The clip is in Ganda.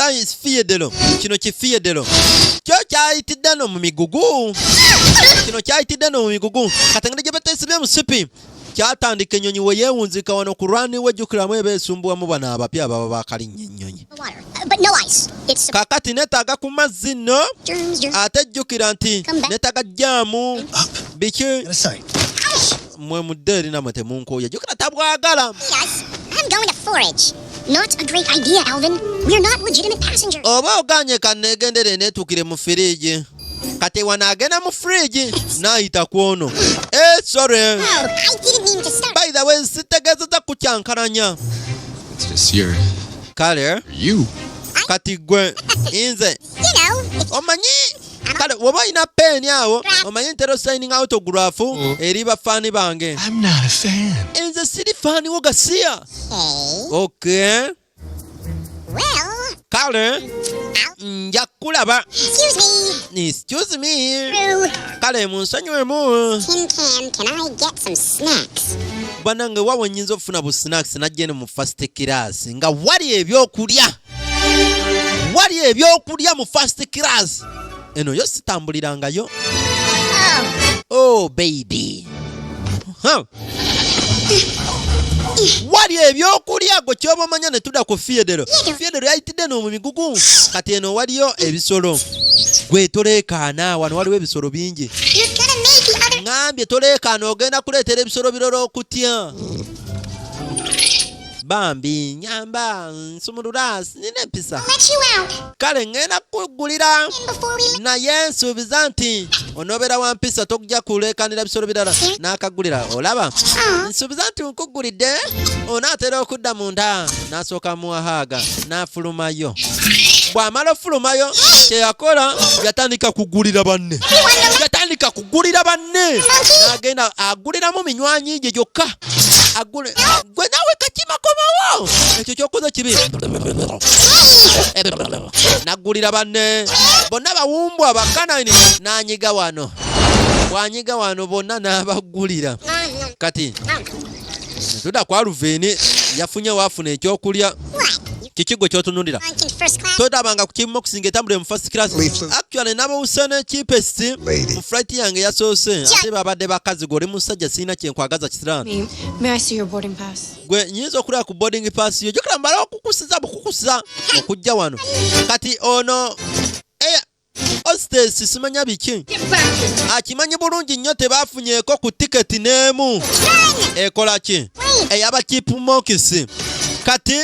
Theodore kino Theodore kyo kyayitidde no mu migugu katengere gye bateesibye mu sipi kyatandika ennyonyi we yeewunzika wano ku lwani wejjukiramu ebeesumbuwamu bano abapya ababa bakalinnye ennyonyi kakati neetaaga ku mazzi nno ate jjukira nti neetaaga jjaamu biki mwe mudde eri namwe temunkooya jjukira tabwagala. Not a great idea, Alvin. We're not legitimate passengers. Oba oganye kanegendere netukire mu firiji. Kati wanagenda mu fridge naayita kwono. Sorry. Oh, I didn't mean to start. By the way, sitegezeza kucyankaranya. It's just here. Kale. You. Kati gwe inze. Omanyi. Kale woba ina pen awo omanyi ntero signing autograph eri bafani bange. I'm not a fan. Inze siri fani wo Gasiya. Okay. Well. Kale. Njakulaba. Excuse me. Excuse me. Kale munsonyiwemu. Tin Can, can I get some snacks? Banange wawe nyinza ofuna bu snacks najje ne mu first class nga wali ebyokulya. Wali ebyokulya mu first class. Eno yo sitambulirangayo. Oh baby. Wali ebyokulya gwe kyoba omanya ne tudda ku Theodore. Theodore yayitidde no mu migugu. Kati eno waliyo ebisolo. Gwe toleekaana wano waliwo ebisolo bingi. Ngambye toleekaana ogenda kuleetera ebisolo birala okutya. Bambi nyamba nsumulula sinina empisa. Kale ngenda kugulira naye nsuubiza nti onobeera wa mpisa tokujja kuleekanira bisolo birala n'akagulira olaba nsuubiza nti nkugulidde onaatera okudda munda n'asooka muwahaaga n'afulumayo bw'amala ofulumayo kyeyakola yatandika kugulira banne n'agenda aguliramu minywanyi gye gyokka agule gwe naawe kakima komawo ekyo kyokoza kibi nagulira banne bonna bawumbwa bakanani n'anyiga wano bwanyiga wano bonna n'abagulira kati tudda kwa Alvin yafunye waafuna ekyokulya kikigo kyotunulira todabanga ku Chipmunks ngetambule mu first class actually nabawusa ne cheapest mu flight yange yasoose ate babadde bakazi goli musajja sina kyenkwagaza kisirani. May I see your boarding pass? Gwe nyinza okulaba ku boarding pass yo jukira mbala okukusiza okujja wano kati ono hostess simanya biki akimanyi bulungi nnyo tebafunyeeko ku tiketi n'emu ekola ki eyaba Chipmunks kati